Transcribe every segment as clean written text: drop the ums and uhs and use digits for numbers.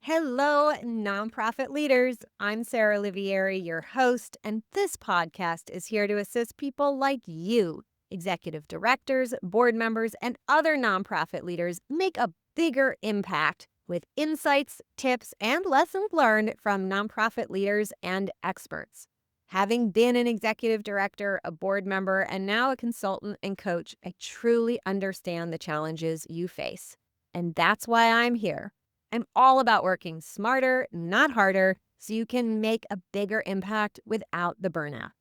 Hello, nonprofit leaders. I'm Sarah Olivieri, your host, and this podcast is here to assist people like you, executive directors, board members, and other nonprofit leaders, make a bigger impact with insights, tips, and lessons learned from nonprofit leaders and experts. Having been an executive director, a board member, and now a consultant and coach, I truly understand the challenges you face. And that's why I'm here. I'm all about working smarter, not harder, so you can make a bigger impact without the burnout.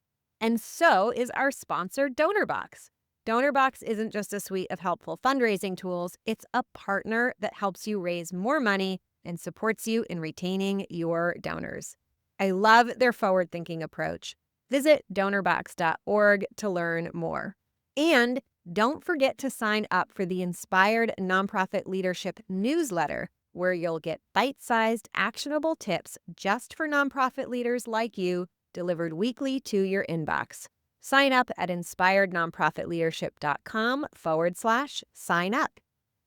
And so is our sponsor, DonorBox. DonorBox isn't just a suite of helpful fundraising tools, it's a partner that helps you raise more money and supports you in retaining your donors. I love their forward-thinking approach. Visit donorbox.org to learn more. And don't forget to sign up for the Inspired Nonprofit Leadership newsletter, where you'll get bite-sized, actionable tips just for nonprofit leaders like you, delivered weekly to your inbox. Sign up at inspirednonprofitleadership.com/sign up.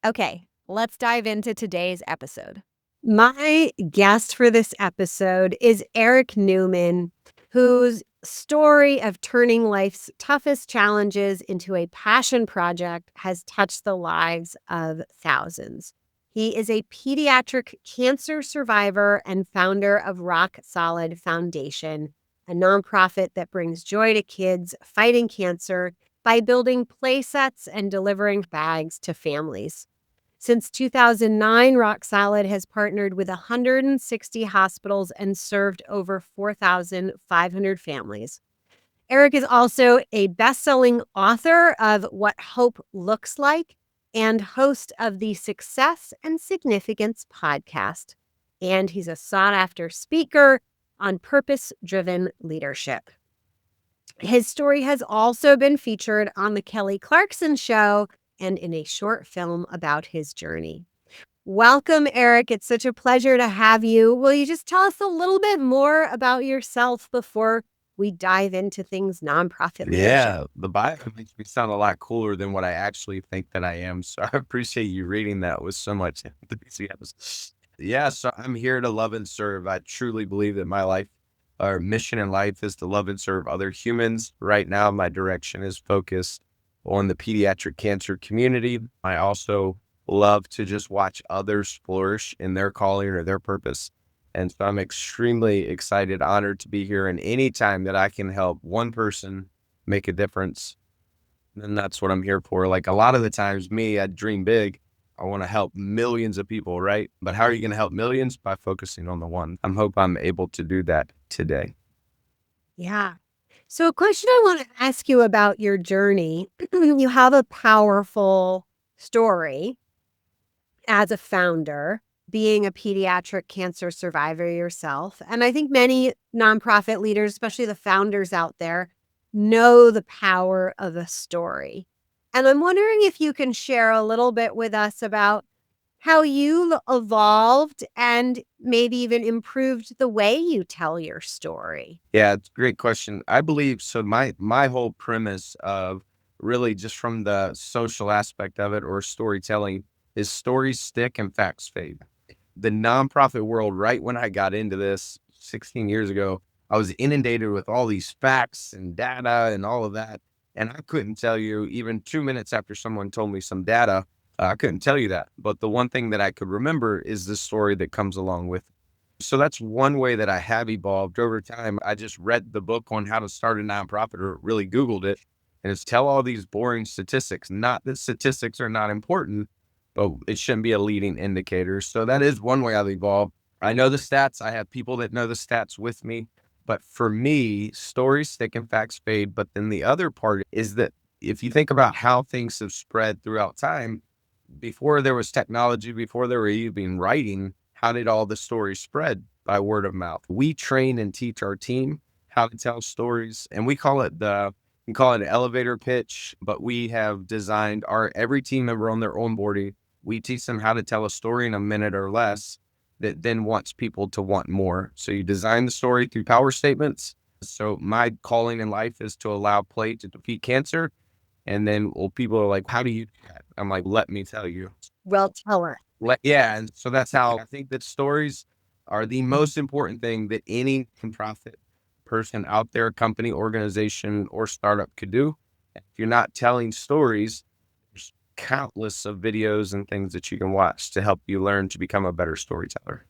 Okay, let's dive into today's episode. My guest for this episode is Eric Newman, whose story of turning life's toughest challenges into a passion project has touched the lives of thousands. He is a pediatric cancer survivor and founder of Rock Solid Foundation, a nonprofit that brings joy to kids fighting cancer by building play sets and delivering bags to families. Since 2009, Rock Solid has partnered with 160 hospitals and served over 4,500 families. Eric is also a best-selling author of What Hope Looks Like and host of the Success and Significance podcast. And he's a sought-after speaker on purpose-driven leadership. His story has also been featured on The Kelly Clarkson Show and in a short film about his journey. Welcome, Eric. It's such a pleasure to have you. Will you just tell us a little bit more about yourself before we dive into things nonprofit leadership? Yeah, the bio makes me sound a lot cooler than what I actually think that I am. So I appreciate you reading that with so much enthusiasm. Yeah, so I'm here to love and serve. I truly believe that my life, our mission in life, is to love and serve other humans. Right now, my direction is focused on the pediatric cancer community. I also love to just watch others flourish in their calling or their purpose. And so I'm extremely excited, honored to be here. And anytime that I can help one person make a difference, then that's what I'm here for. Like a lot of the times, I dream big. I want to help millions of people, right? But how are you going to help millions? By focusing on the one. I hope I'm able to do that today. Yeah. So a question I want to ask you about your journey. You have a powerful story as a founder, being a pediatric cancer survivor yourself. And I think many nonprofit leaders, especially the founders out there, know the power of a story. And I'm wondering if you can share a little bit with us about how you evolved and maybe even improved the way you tell your story. Yeah, it's a great question. I believe so. My whole premise of really just from the social aspect of it or storytelling is stories stick and facts fade. The nonprofit world, right when I got into this 16 years ago, I was inundated with all these facts and data and all of that. And I couldn't tell you, even 2 minutes after someone told me some data, I couldn't tell you that. But the one thing that I could remember is the story that comes along with it. So that's one way that I have evolved over time. I just read the book on how to start a nonprofit or really Googled it. And it's tell all these boring statistics. Not that statistics are not important, but it shouldn't be a leading indicator. So that is one way I've evolved. I know the stats. I have people that know the stats with me. But for me, stories stick and facts fade. But then the other part is that if you think about how things have spread throughout time, before there was technology, before there were even writing, how did all the stories spread? By word of mouth. We train and teach our team how to tell stories, and we call it an elevator pitch, but we have designed every team member on their onboarding. We teach them how to tell a story in a minute or less that then wants people to want more. So you design the story through power statements. So my calling in life is to allow play to defeat cancer. And then people are like, how do you do that? I'm like, let me tell you. Well, tell her. Yeah, and so that's how I think that stories are the most important thing that any nonprofit person out there, company, organization, or startup could do. If you're not telling stories, there's countless of videos and things that you can watch to help you learn to become a better storyteller.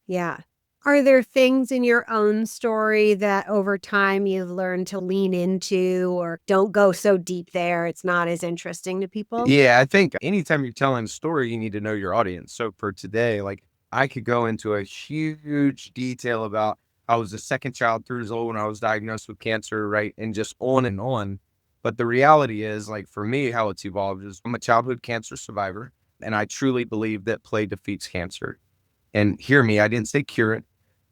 Yeah. Are there things in your own story that over time you've learned to lean into or don't go so deep there? It's not as interesting to people? Yeah, I think anytime you're telling a story, you need to know your audience. So for today, like I could go into a huge detail about I was the second child 3 years old when I was diagnosed with cancer, right? And just on and on. But the reality is, like for me, how it's evolved is I'm a childhood cancer survivor, and I truly believe that play defeats cancer. And hear me, I didn't say cure it,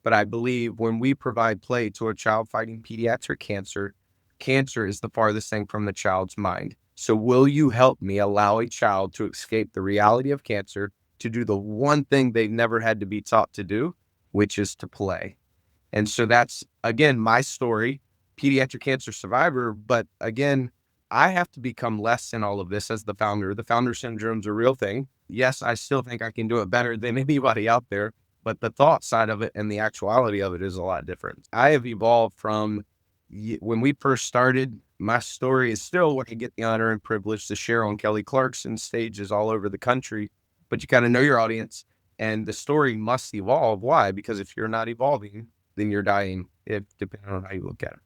but I believe when we provide play to a child fighting pediatric cancer, cancer is the farthest thing from the child's mind. So, will you help me allow a child to escape the reality of cancer to do the one thing they've never had to be taught to do, which is to play? And so that's again my story, pediatric cancer survivor. But again, I have to become less in all of this as the founder. The founder syndrome's a real thing. Yes, I still think I can do it better than anybody out there, but the thought side of it and the actuality of it is a lot different. I have evolved from when we first started. My story is still what I get the honor and privilege to share on Kelly Clarkson stages all over the country. But you got to know your audience, and the story must evolve. Why? Because if you're not evolving, then you're dying, if depending on how you look at it.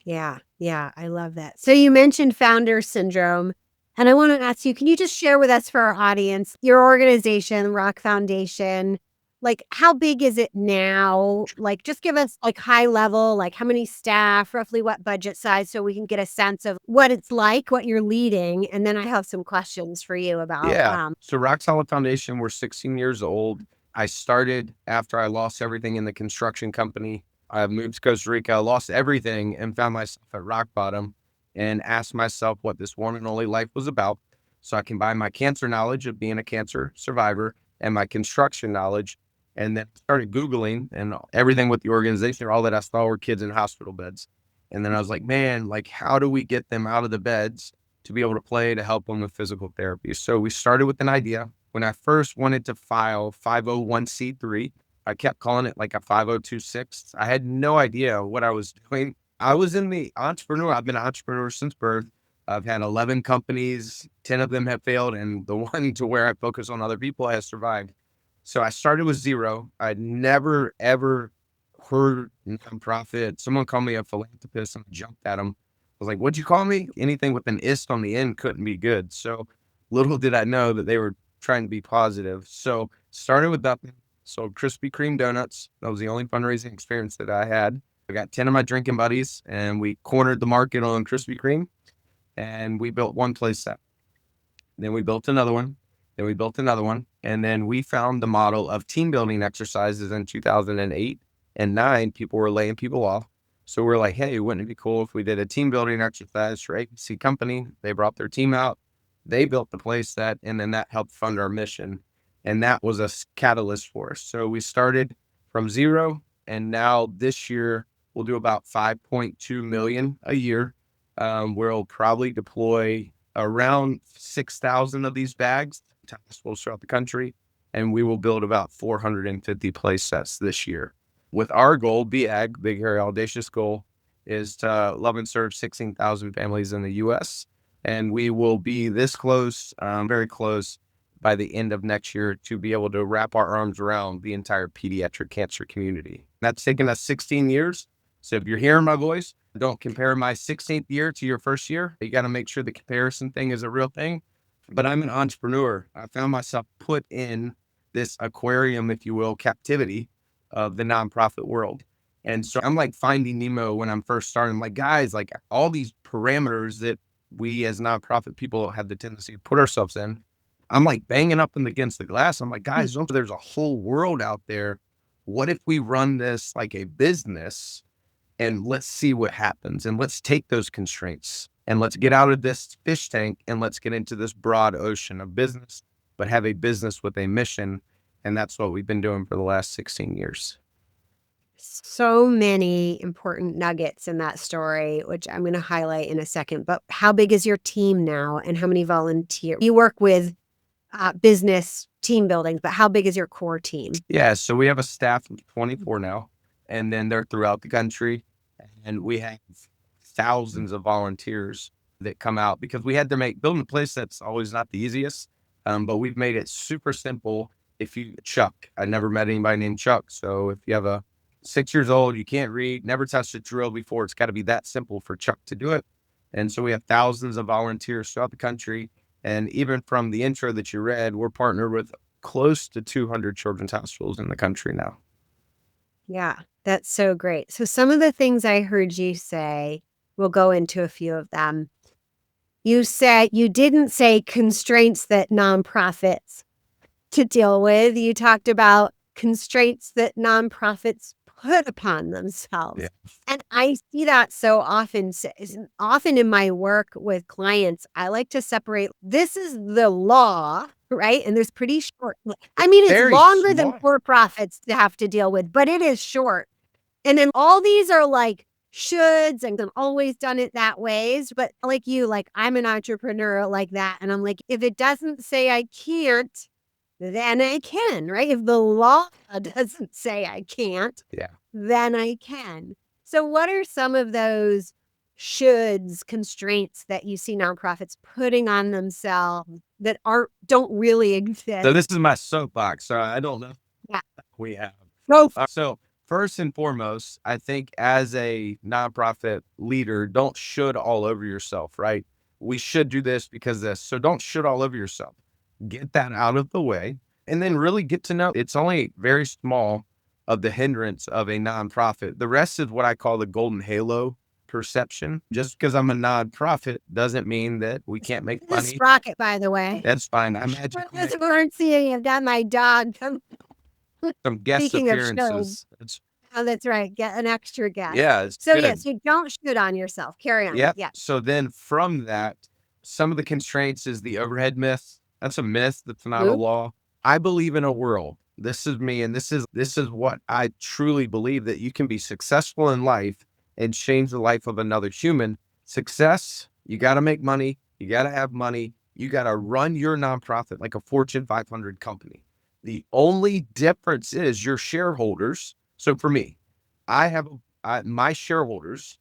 Yeah. Yeah. I love that. So you mentioned founder syndrome. And I want to ask you, can you just share with us for our audience, your organization, Rock Foundation, like how big is it now? Like just give us like high level, like how many staff, roughly what budget size, so we can get a sense of what it's like, what you're leading. And then I have some questions for you about Yeah. So Rock Solid Foundation, we're 16 years old. I started after I lost everything in the construction company. I moved to Costa Rica, lost everything, and found myself at rock bottom and asked myself what this one and only life was about. So I combined my cancer knowledge of being a cancer survivor and my construction knowledge. And then started Googling and everything with the organization, all that I saw were kids in hospital beds. And then I was like, man, like, how do we get them out of the beds to be able to play to help them with physical therapy? So we started with an idea. When I first wanted to file 501c3, I kept calling it like a 5026. I had no idea what I was doing. I was in the entrepreneur. I've been an entrepreneur since birth. I've had 11 companies, 10 of them have failed, and the one to where I focus on other people has survived. So I started with zero. I'd never, ever heard nonprofit. Someone called me a philanthropist and I jumped at him. I was like, what'd you call me? Anything with an ist on the end couldn't be good. So little did I know that they were trying to be positive. So started with nothing. Sold Krispy Kreme donuts. That was the only fundraising experience that I had. I got 10 of my drinking buddies and we cornered the market on Krispy Kreme and we built one place set. Then we built another one. Then we built another one. And then we found the model of team building exercises in 2008 and nine. People were laying people off. So we're like, hey, wouldn't it be cool if we did a team building exercise for ABC company? They brought their team out. They built the place set, and then that helped fund our mission. And that was a catalyst for us. So we started from zero. And now this year, we'll do about 5.2 million a year. We'll probably deploy around 6,000 of these bags to hospitals throughout the country, and we will build about 450 place sets this year. With our goal, BAG, Big Hairy Audacious goal, is to love and serve 16,000 families in the U.S., and we will be this close, very close, by the end of next year to be able to wrap our arms around the entire pediatric cancer community. That's taken us 16 years. So if you're hearing my voice, don't compare my 16th year to your first year. You got to make sure the comparison thing is a real thing. But I'm an entrepreneur. I found myself put in this aquarium, if you will, captivity of the nonprofit world. And so I'm like finding Nemo when I'm first starting. I'm like, guys, like all these parameters that we as nonprofit people have the tendency to put ourselves in, I'm like banging up against the glass. I'm like, guys, don't, there's a whole world out there. What if we run this like a business and let's see what happens, and let's take those constraints and let's get out of this fish tank and let's get into this broad ocean of business, but have a business with a mission. And that's what we've been doing for the last 16 years. so many important nuggets in that story, which I'm going to highlight in a second. But how big is your team now and how many volunteers? You work with business team buildings, but how big is your core team? Yeah, so we have a staff of 24 now, and then they're throughout the country, and we have thousands of volunteers that come out because we had to make building a place that's always not the easiest, but we've made it super simple. If you Chuck, I never met anybody named Chuck, so if you have a 6 years old, you can't read, never touched a drill before, it's got to be that simple for Chuck to do it. And so we have thousands of volunteers throughout the country. And even from the intro that you read, we're partnered with close to 200 children's hospitals in the country now. Yeah, that's so great. So some of the things I heard you say, we'll go into a few of them. You said you didn't say constraints that nonprofits to deal with. You talked about constraints that nonprofits put upon themselves. Yeah. And I see that so often. Often in my work with clients, I like to separate this is the law, right? And there's pretty short. I mean, it's Very longer than smart. for profits to have to deal with, but it is short. And then all these are like shoulds and I've always done it that ways. But like you, like I'm an entrepreneur like that. And I'm like, if it doesn't say I can't, then I can, right? If the law doesn't say I can't, Yeah. then I can. So what are some of those shoulds, constraints that you see nonprofits putting on themselves that don't really exist? So this is my soapbox. So I don't know. Yeah. We have. Go. So first and foremost, I think as a nonprofit leader, don't should all over yourself, right? We should do this because this. So don't should all over yourself. Get that out of the way and then really get to know it's only very small of the hindrance of a nonprofit. The rest is what I call the golden halo perception. Just because I'm a nonprofit doesn't mean that we can't make The money. sprocket, by the way. That's fine. I For imagine those who aren't seeing it, that my dog. some guest Speaking of appearances. It's, Oh, that's right. Get an extra guest. yeah, it's So good. yes, you don't shoot on yourself. Carry on. Yep. Yeah. So then from that, some of the constraints is the overhead myth. That's a myth. That's not a Oop. law. I believe in a world. This is me, and this is what I truly believe that you can be successful in life and change the life of another human. Success, you got to make money. You got to have money. You got to run your nonprofit like a Fortune 500 company. The only difference is your shareholders. So for me, I have my shareholders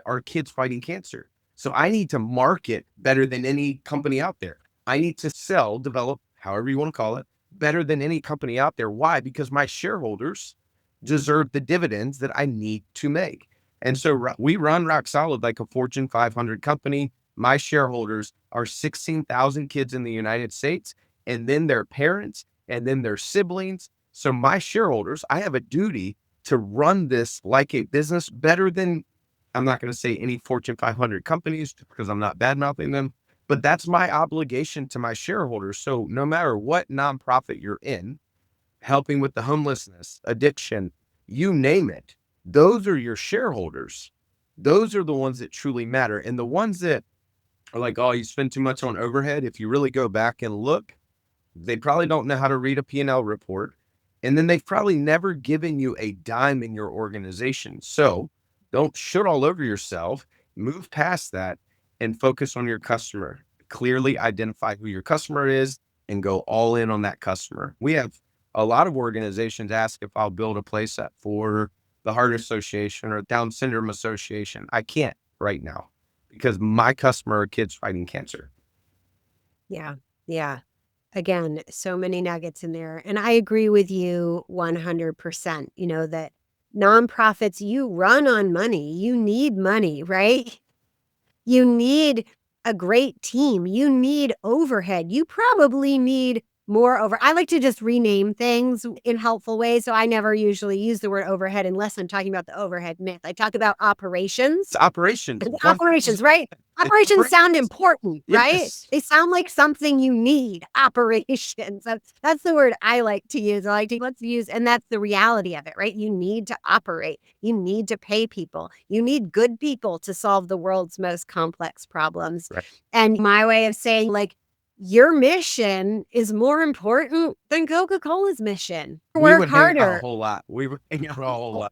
are kids fighting cancer. So I need to market better than any company out there. I need to sell, develop, however you want to call it, better than any company out there. Why? Because my shareholders deserve the dividends that I need to make. And so we run Rock Solid like a Fortune 500 company. My shareholders are 16,000 kids in the United States, and then their parents, and then their siblings. So my shareholders, I have a duty to run this like a business better than, I'm not going to say any Fortune 500 companies because I'm not bad mouthing them, but that's my obligation to my shareholders. So no matter what nonprofit you're in, helping with the homelessness, addiction, you name it, those are your shareholders. Those are the ones that truly matter. And the ones that are like, oh, you spend too much on overhead. If you really go back and look, they probably don't know how to read a P&L report. And then they've probably never given you a dime in your organization. So don't shit all over yourself. Move past that and focus on your customer. Clearly identify who your customer is and go all in on that customer. We have a lot of organizations ask if I'll build a playset for the Heart Association or Down Syndrome Association. I can't right now because my customer are kids fighting cancer. Yeah. Yeah. Again, so many nuggets in there. And I agree with you 100%. You know, that nonprofits, you run on money. You need money, right? You need a great team. You need overhead. You probably need more over. I like to just rename things in helpful ways. So I never usually use the word overhead unless I'm talking about the overhead myth. I talk about operations. It's operations. Operations, right? Operations sound important, right? Yes. They sound like something you need. Operations. That's the word I like to use. I like to let's use, and that's the reality of it, right? You need to operate. You need to pay people. You need good people to solve the world's most complex problems. Right. And my way of saying, like, your mission is more important than Coca-Cola's mission. We Work would hang out a harder. whole lot. We would hang out a whole lot.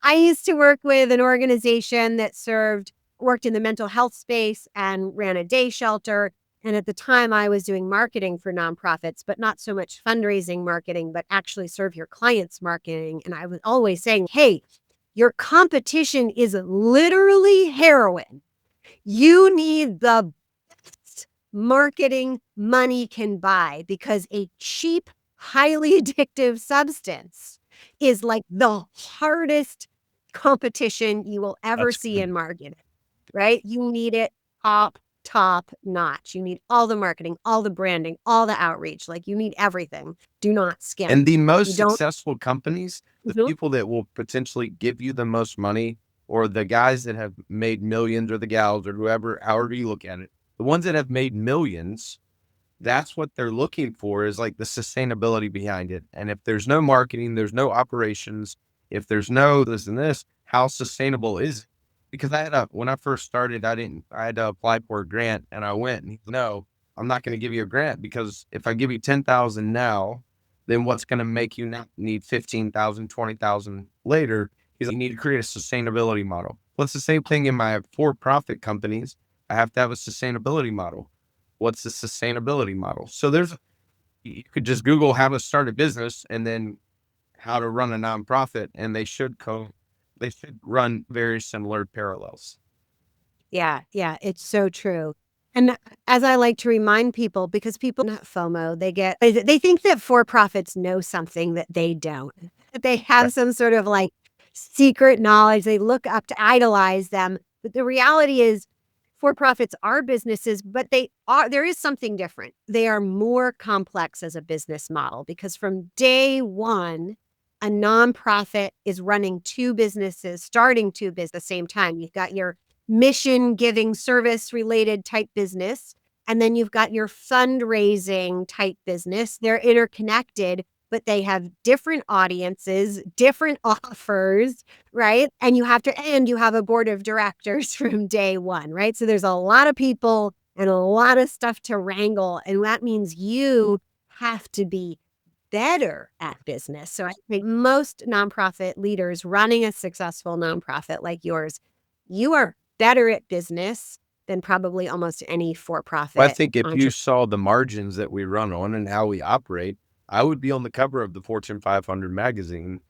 I used to work with an organization that worked in the mental health space and ran a day shelter. And at the time, I was doing marketing for nonprofits, but not so much fundraising marketing, but actually serve your clients marketing. And I was always saying, hey, your competition is literally heroin. You need the best marketing money can buy because a cheap, highly addictive substance is like the hardest competition you will ever That's see in marketing, right? You need it top notch. You need all the marketing, all the branding, all the outreach. Like you need everything. Do not skimp. And the You most don't. successful companies, the Mhm. people that will potentially give you the most money, or the guys that have made millions, or the gals, or whoever, however you look at it, the ones that have made millions, that's what they're looking for, is like the sustainability behind it. And if there's no marketing, there's no operations, if there's no this and this, how sustainable is it? Because when I first started, I had to apply for a grant, and I went, and he said, no, I'm not going to give you a grant, because if I give you 10,000 now, then what's going to make you not need 15,000, 20,000 later? He's like, you need to create a sustainability model. Well, it's the same thing in my for-profit companies. I have to have a sustainability model. What's the sustainability model? So you could just Google how to start a business and then how to run a nonprofit, and they should run very similar parallels. Yeah, it's so true. And as I like to remind people, because people not FOMO, they think that for-profits know something that they don't. That they Right. have some sort of like secret knowledge. They look up to idolize them. But the reality is for-profits are businesses, but there is something different. They are more complex as a business model because from day one, a nonprofit is running two businesses, starting two businesses at the same time. You've got your mission giving service related type business. And then you've got your fundraising type business. They're interconnected, but they have different audiences, different offers, right? And you have a board of directors from day one, right? So there's a lot of people and a lot of stuff to wrangle. And that means you have to be better at business. So I think most nonprofit leaders running a successful nonprofit like yours, you are better at business than probably almost any Well, I for-profit think if you entrepreneur. saw the margins that we run on and how we operate, I would be on the cover of the Fortune 500 magazine,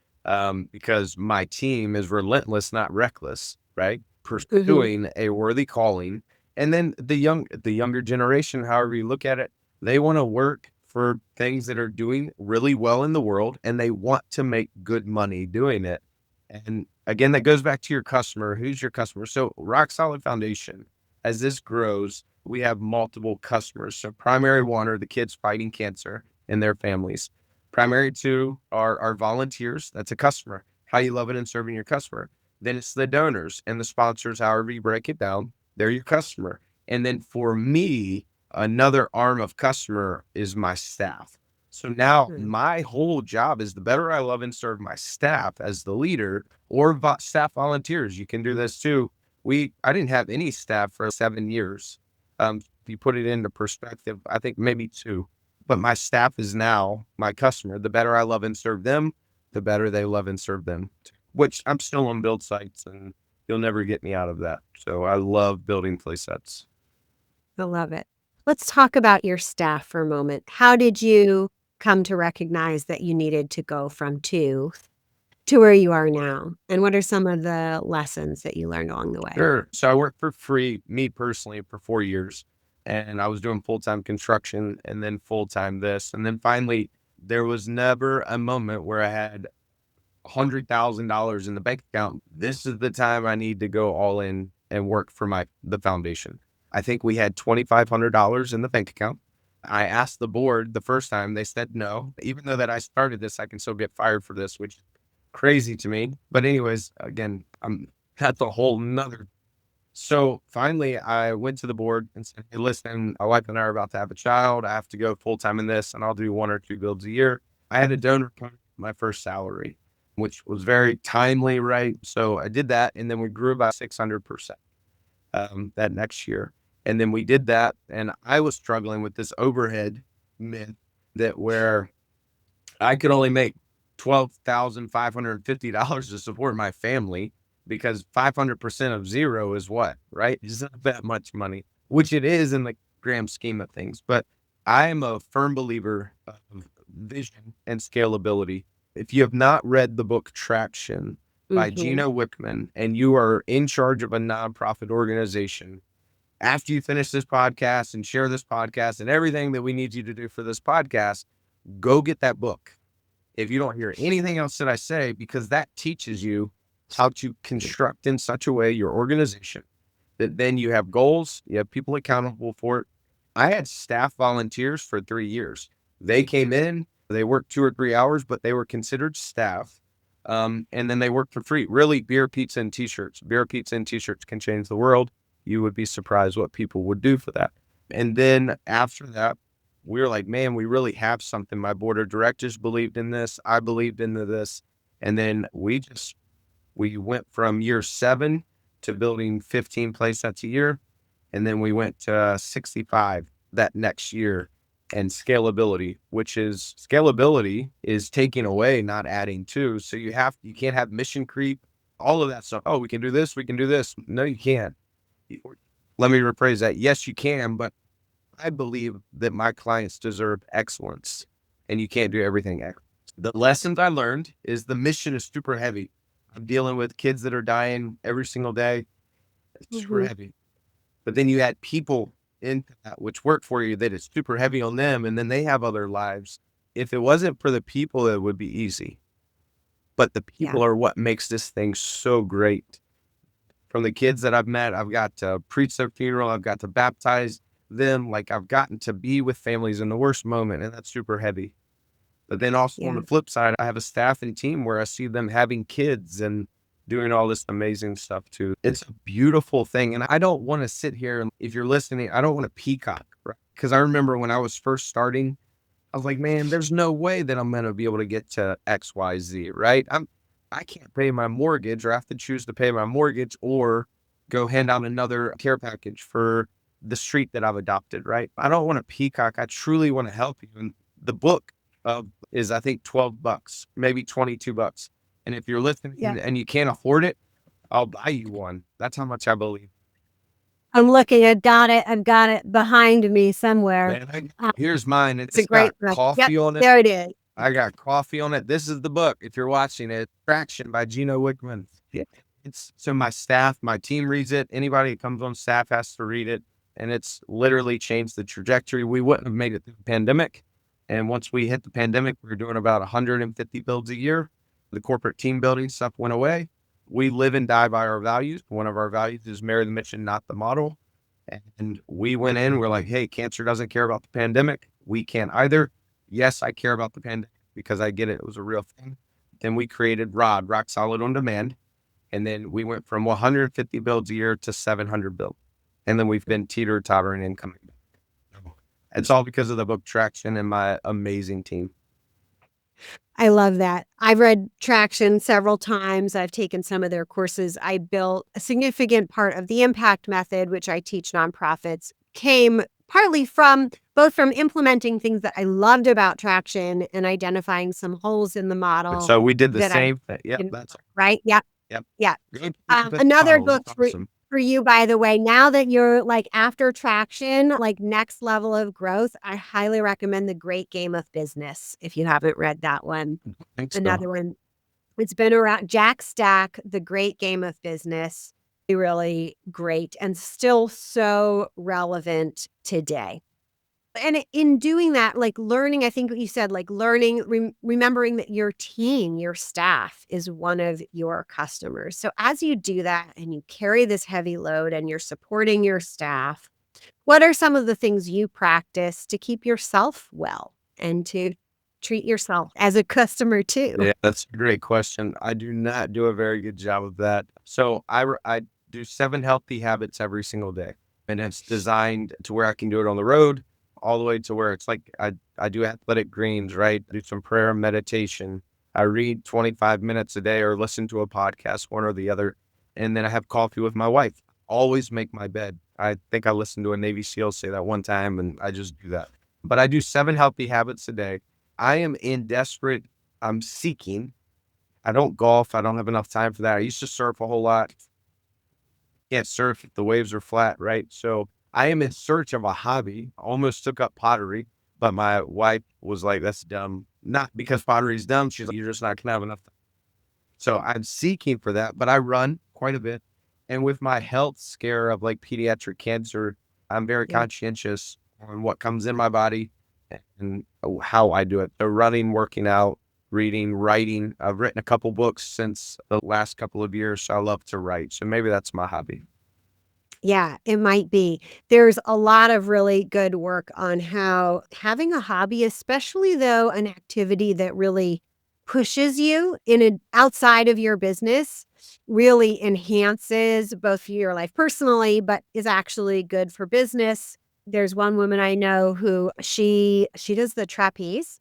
because my team is relentless, not reckless, right? Mhm. Pursuing a worthy calling. And then the younger generation, however you look at it, they want to work for things that are doing really well in the world, and they want to make good money doing it. And again, that goes back to your customer. Who's your customer? So Rock Solid Foundation, as this grows, we have multiple customers. So primary one are the kids fighting cancer and their families. Primary two are our volunteers. That's a customer. How you love it and serving your customer. Then it's the donors and the sponsors, however you break it down. They're your customer. And then for me, another arm of customer is my staff. So now Mm. my whole job is, the better I love and serve my staff as the leader, or staff volunteers. You can do this too. I didn't have any staff for 7 years. If you put it into perspective, I think maybe two. But my staff is now my customer. The better I love and serve them, the better they love and serve them. Which I'm still on build sites, and you'll never get me out of that. So I love building play sets. I love it. Let's talk about your staff for a moment. How did you come to recognize that you needed to go from two to where you are now? And what are some of the lessons that you learned along the way? Sure. So I worked for free, me personally, for 4 years, and I was doing full time construction, and then full time this. And then finally, there was never a moment where I had $100,000 in the bank account. This is the time I need to go all in and work for the foundation. I think we had $2,500 in the bank account. I asked the board the first time, they said no. Even though that I started this, I can still get fired for this, which is crazy to me. But anyways, again, that's a whole nother. So finally, I went to the board and said, hey, listen, my wife and I are about to have a child. I have to go full time in this, and I'll do one or two builds a year. I had a donor cut my first salary, which was very timely, right? So I did that, and then we grew about 600% that next year. And then we did that, and I was struggling with this overhead myth that where I could only make $12,550 to support my family, because 500% of zero is what, right? It's not that much money, which it is in the grand scheme of things. But I am a firm believer of vision and scalability. If you have not read the book Traction by Mm-hmm. Gino Wickman and you are in charge of a nonprofit organization, after you finish this podcast and share this podcast and everything that we need you to do for this podcast, go get that book. If you don't hear anything else that I say, because that teaches you how to construct in such a way your organization that then you have goals, you have people accountable for it. I had staff volunteers for 3 years. They came in, they worked 2 or 3 hours, but they were considered staff. And then they worked for free. Really, beer, pizza, and t-shirts. Beer, pizza, and t-shirts can change the world. You would be surprised what people would do for that. And then after that, we were like, man, we really have something. My board of directors believed in this. I believed into this. And then we went from year 7 to building 15 play sets a year. And then we went to 65 that next year. And scalability, scalability is taking away, not adding to. So you can't have mission creep, all of that stuff. Oh, we can do this. We can do this. No, you can't. Let me rephrase that. Yes, you can, but I believe that my clients deserve excellence and you can't do everything. The lessons I learned is the mission is super heavy. I'm dealing with kids that are dying every single day. It's super Mm-hmm. heavy. But then you add people into that, which work for you, that is super heavy on them. And then they have other lives. If it wasn't for the people, it would be easy. But the Yeah. people are what makes this thing so great. From the kids that I've met, I've got to preach their funeral. I've got to baptize them. Like I've gotten to be with families in the worst moment. And that's super heavy. But then also on Yeah. the flip side, I have a staff and team where I see them having kids and doing all this amazing stuff too. It's a beautiful thing. And I don't want to sit here and if you're listening, I don't want to peacock, right? Because I remember when I was first starting, I was like, man, there's no way that I'm going to be able to get to X, Y, Z, right? I can't pay my mortgage or I have to choose to pay my mortgage or go hand out another care package for the street that I've adopted, right? I don't want to peacock. I truly want to help you. And the book is, I think, $12, maybe $22. And if you're listening Yeah. and you can't afford it, I'll buy you one. That's how much I believe. I'm looking. I've got it. I've got it behind me somewhere. Man, Uh, here's mine. it's a It's got great book. Yep. coffee on it. There it is. I got coffee on it. This is the book. If you're watching it, Traction by Gino Wickman. Yeah. It's so my staff, my team reads it. Anybody that comes on staff has to read it. And it's literally changed the trajectory. We wouldn't have made it through the pandemic. And once we hit the pandemic, we were doing about 150 builds a year. The corporate team building stuff went away. We live and die by our values. One of our values is marry the mission, not the model. And we went in, we're like, hey, cancer doesn't care about the pandemic. We can't either. Yes, I care about the pandemic because I get it. It was a real thing. Then we created Rock Solid on Demand. And then we went from 150 builds a year to 700 builds. And then we've been teeter-tottering and coming back. It's all because of the book Traction and my amazing team. I love that. I've read Traction several times. I've taken some of their courses. I built a significant part of the impact method, which I teach nonprofits, came partly from both from implementing things that I loved about Traction and identifying some holes in the model So we did the that I same thing. Yep, didn't, that's right. Yeah. yep. Yeah. Good. Another Models. book Awesome. for you, by the way, now that you're like after Traction, like next level of growth, I highly recommend The Great Game of Business if you haven't read that one. Thanks. Another one. It's been around. Jack Stack, The Great Game of Business, really great and still so relevant today. And in doing that, like learning, I think what you said, like learning, remembering that your team, your staff is one of your customers. So as you do that and you carry this heavy load and you're supporting your staff, what are some of the things you practice to keep yourself well and to treat yourself as a customer too? Yeah, that's a great question. I do not do a very good job of that. So I do 7 healthy habits every single day, and it's designed to where I can do it on the road, all the way to where it's like I do athletic greens, right? Do some prayer and meditation. I read 25 minutes a day or listen to a podcast, one or the other, and then I have coffee with my wife. Always make my bed. I think I listened to a Navy SEAL say that one time, and I just do that. But I do 7 healthy habits a day. I'm seeking. I don't golf. I don't have enough time for that. I used to surf a whole lot. Can't surf if the waves are flat, right? So I am in search of a hobby. Almost took up pottery, but my wife was like, "That's dumb." Not because pottery is dumb. She's like, "You're just not gonna have enough." So I'm seeking for that, but I run quite a bit. And with my health scare of like pediatric cancer, I'm very Yeah. conscientious on what comes in my body and how I do it. So running, working out, reading, writing. I've written a couple books since the last couple of years. So I love to write. So maybe that's my hobby. Yeah, it might be. There's a lot of really good work on how having a hobby, especially though an activity that really pushes you in a outside of your business, really enhances both your life personally, but is actually good for business. There's one woman I know who she does the trapeze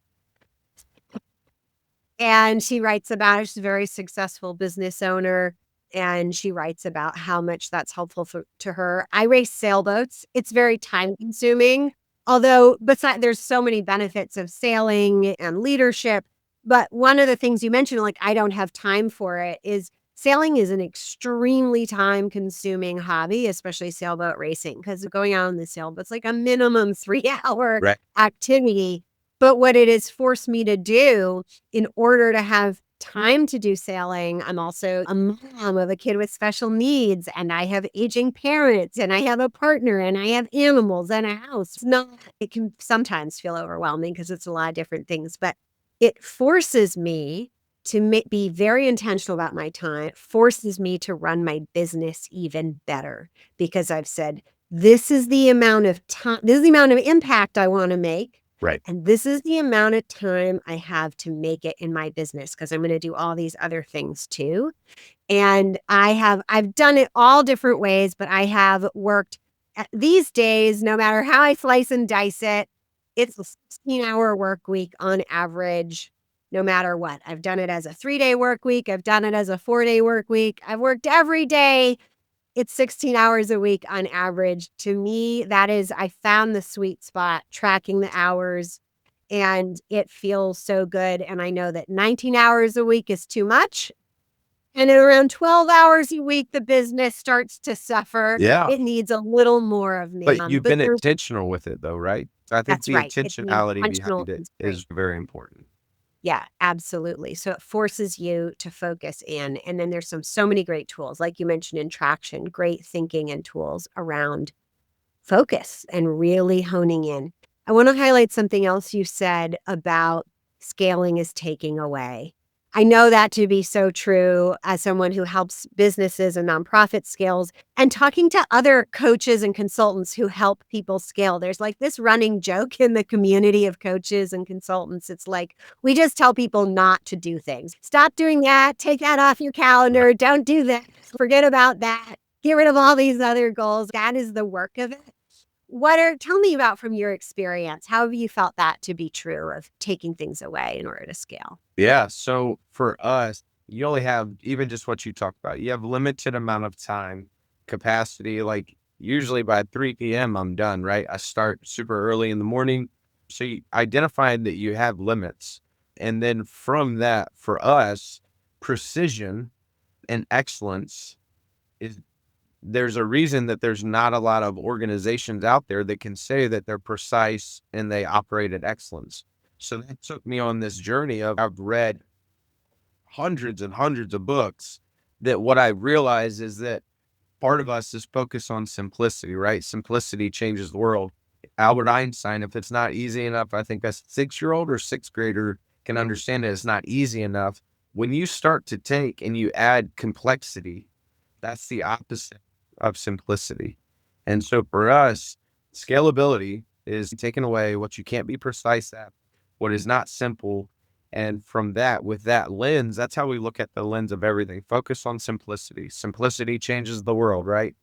and she writes about it. She's a very successful business owner, and she writes about how much that's helpful to her. I race sailboats. It's very time consuming, although beside there's so many benefits of sailing and leadership. But one of the things you mentioned, like I don't have time for it, is sailing is an extremely time consuming hobby, especially sailboat racing, because going out on the sailboat's like a minimum 3 hour Right. activity. But what it has forced me to do in order to have time to do sailing, I'm also a mom of a kid with special needs, and I have aging parents, and I have a partner, and I have animals and a house. It's not, it can sometimes feel overwhelming because it's a lot of different things, but it forces me to be very intentional about my time, forces me to run my business even better because I've said, this is the amount of time, this is the amount of impact I want to make. Right. And this is the amount of time I have to make it in my business because I'm going to do all these other things too. And I've done it all different ways, but I have worked these days, no matter how I slice and dice it, it's a 16-hour work week on average, no matter what. I've done it as a 3-day work week. I've done it as a 4-day work week. I've worked every day. It's 16 hours a week on average. To me, that is, I found the sweet spot tracking the hours and it feels so good. And I know that 19 hours a week is too much. And at around 12 hours a week, the business starts to suffer. Yeah. It needs a little more of me. But you've But been there, intentional with it though, right? I think that's the right. It's the intentionality intentional behind it inspiration. is very important. Yeah, absolutely. So it forces you to focus in. And then there's so many great tools, like you mentioned in traction, great thinking and tools around focus and really honing in. I want to highlight something else you said about scaling is taking away. I know that to be so true as someone who helps businesses and nonprofit scales and talking to other coaches and consultants who help people scale. There's like this running joke in the community of coaches and consultants. It's like, we just tell people not to do things. Stop doing that. Take that off your calendar. Don't do that. Forget about that. Get rid of all these other goals. That is the work of it. Tell me about from your experience, how have you felt that to be true of taking things away in order to scale? Yeah. So for us, you only have even just what you talked about. You have limited amount of time capacity. Like usually by 3 p.m. I'm done, right? I start super early in the morning. So you identified that you have limits. And then from that, for us, precision and excellence is there's a reason that there's not a lot of organizations out there that can say that they're precise and they operate at excellence. So that took me on this journey of I've read hundreds and hundreds of books that what I realize is that part of us is focused on simplicity, right? Simplicity changes the world. Albert Einstein, if it's not easy enough, I think a 6-year-old or sixth grader can understand it. It's not easy enough. When you start to take and you add complexity, that's the opposite of simplicity. And so for us, scalability is taking away what you can't be precise at, what is not simple. And from that, with that lens, that's how we look at the lens of everything. Focus on simplicity. Simplicity changes the world, right?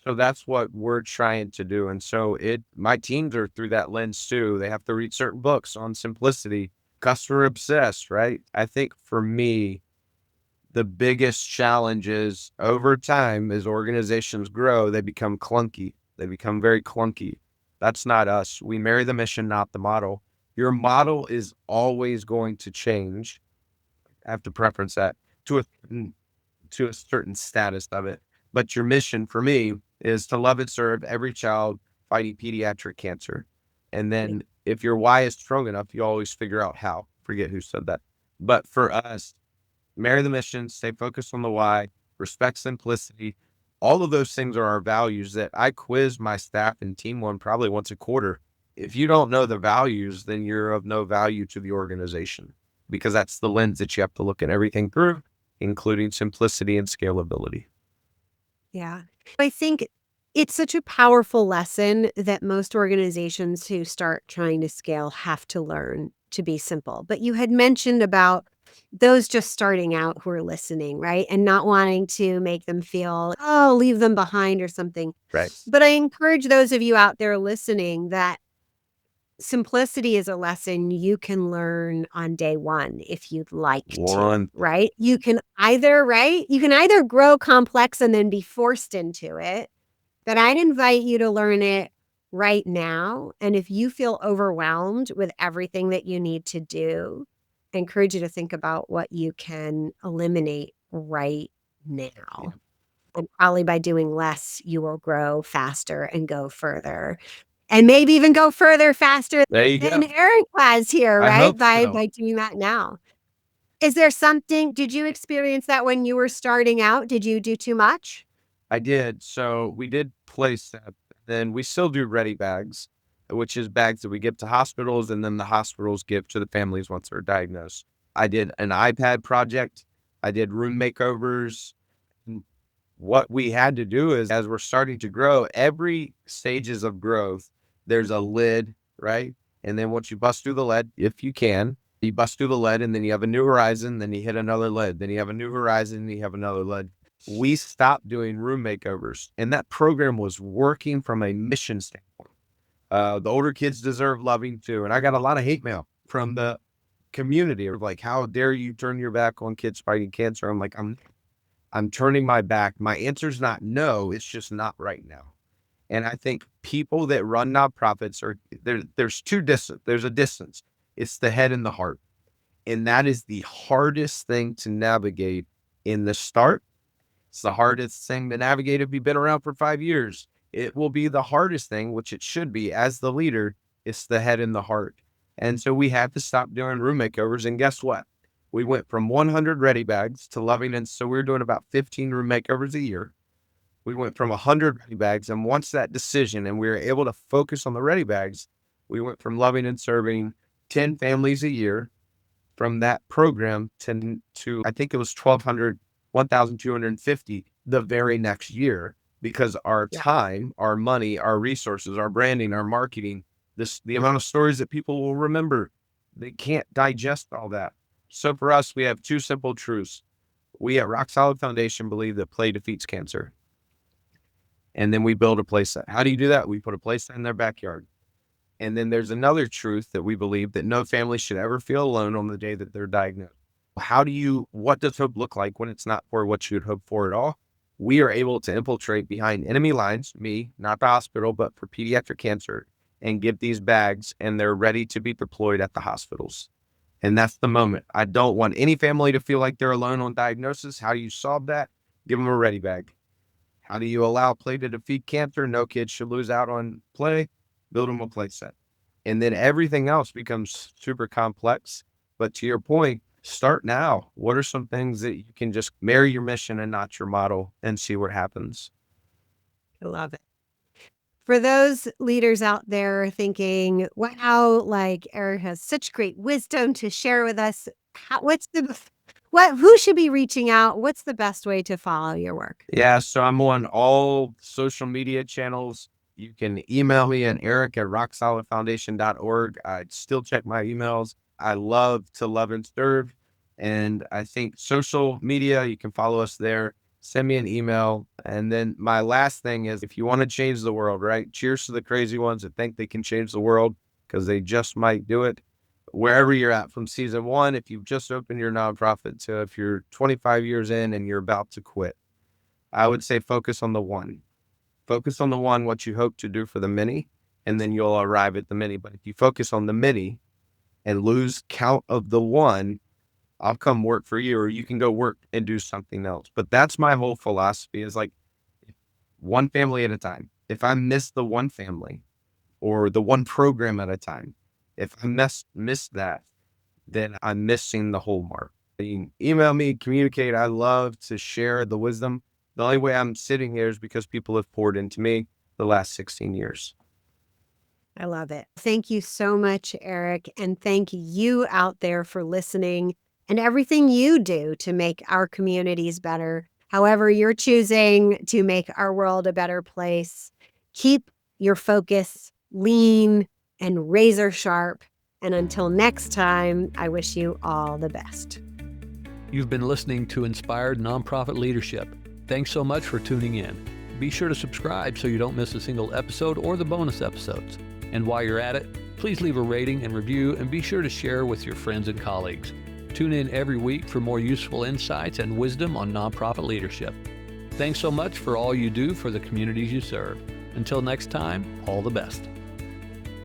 So that's what we're trying to do. And so my teams are through that lens too. They have to read certain books on simplicity, customer obsessed, right? I think for me, the biggest challenge is over time, as organizations grow, they become clunky. They become very clunky. That's not us. We marry the mission, not the model. Your model is always going to change. I have to preference that to a certain status of it. But your mission for me is to love and serve every child fighting pediatric cancer. And then if your why is strong enough, you always figure out how. Forget who said that. But for us, marry the mission, stay focused on the why, respect simplicity. All of those things are our values that I quiz my staff and team on probably once a quarter. If you don't know the values, then you're of no value to the organization, because that's the lens that you have to look at everything through, including simplicity and scalability. Yeah. I think it's such a powerful lesson that most organizations who start trying to scale have to learn to be simple. But you had mentioned about those just starting out who are listening, right? And not wanting to make them feel, oh, leave them behind or something. Right. But I encourage those of you out there listening that simplicity is a lesson you can learn on day one if you'd like to, right? You can either, right? You can either grow complex and then be forced into it, but I'd invite you to learn it right now. And if you feel overwhelmed with everything that you need to do, I encourage you to think about what you can eliminate right now. And probably by doing less, you will grow faster and go further. And maybe even go further faster There you than go. Eric has here, I right? hope By so. doing that now. Is there something did you experience that when you were starting out? Did you do too much? I did. So we did place that. Then we still do ready bags, which is bags that we give to hospitals and then the hospitals give to the families once they're diagnosed. I did an iPad project. I did room makeovers. What we had to do is, as we're starting to grow, every stages of growth, there's a lid, right? And then once you bust through the lead, if you can, you bust through the lead and then you have a new horizon, then you hit another lead, then you have a new horizon, and you have another lead. We stopped doing room makeovers, and that program was working from a mission standpoint. The older kids deserve loving too. And I got a lot of hate mail from the community of like, how dare you turn your back on kids fighting cancer? I'm like, I'm turning my back. My answer's not no, it's just not right now. And I think people that run nonprofits are there's two distance. There's a distance. It's the head and the heart. And that is the hardest thing to navigate in the start. It's the hardest thing to navigate if you've been around for 5 years. It will be the hardest thing, which it should be as the leader. It's the head and the heart. And so we had to stop doing room makeovers. And guess what? We went from 100 ready bags to loving. And so we were doing about 15 room makeovers a year. We went from 100 ready bags. And once that decision, and we were able to focus on the ready bags, we went from loving and serving 10 families a year from that program to I think it was 1,200, 1,250 the very next year, because our Yeah. time, our money, our resources, our branding, our marketing, the amount of stories that people will remember, they can't digest all that. So for us, we have two simple truths. We at Rock Solid Foundation believe that play defeats cancer. And then we build a playset. How do you do that? We put a playset in their backyard. And then there's another truth that we believe, that no family should ever feel alone on the day that they're diagnosed. What does hope look like when it's not for what you'd hope for at all? We are able to infiltrate behind enemy lines, me, not the hospital, but for pediatric cancer, and give these bags, and they're ready to be deployed at the hospitals. And that's the moment. I don't want any family to feel like they're alone on diagnosis. How do you solve that? Give them a ready bag. How do you allow play to defeat cancer? No kid should lose out on play. Build them a play set. And then everything else becomes super complex. But to your point, start now. What are some things that you can just marry your mission and not your model and see what happens? I love it. For those leaders out there thinking, wow, like Eric has such great wisdom to share with us. Who should be reaching out? What's the best way to follow your work? Yeah, so I'm on all social media channels. You can email me at eric@rocksolidfoundation.org. I still check my emails. I love to love and serve. And I think social media, you can follow us there. Send me an email. And then my last thing is, if you want to change the world, right? Cheers to the crazy ones that think they can change the world, because they just might do it. Wherever you're at from season one, if you've just opened your nonprofit, to if you're 25 years in and you're about to quit, I would say focus on the one. Focus on the one, what you hope to do for the many, and then you'll arrive at the many. But if you focus on the many and lose count of the one, I'll come work for you, or you can go work and do something else. But that's my whole philosophy, is like, one family at a time. if I miss the one family or the one program at a time, if I miss that, then I'm missing the whole mark. You can email me, communicate. I love to share the wisdom. The only way I'm sitting here is because people have poured into me the last 16 years. I love it. Thank you so much, Eric. And thank you out there for listening and everything you do to make our communities better. However, you're choosing to make our world a better place. Keep your focus lean and razor sharp. And until next time, I wish you all the best. You've been listening to Inspired Nonprofit Leadership. Thanks so much for tuning in. Be sure to subscribe so you don't miss a single episode or the bonus episodes. And while you're at it, please leave a rating and review, and be sure to share with your friends and colleagues. Tune in every week for more useful insights and wisdom on nonprofit leadership. Thanks so much for all you do for the communities you serve. Until next time, all the best.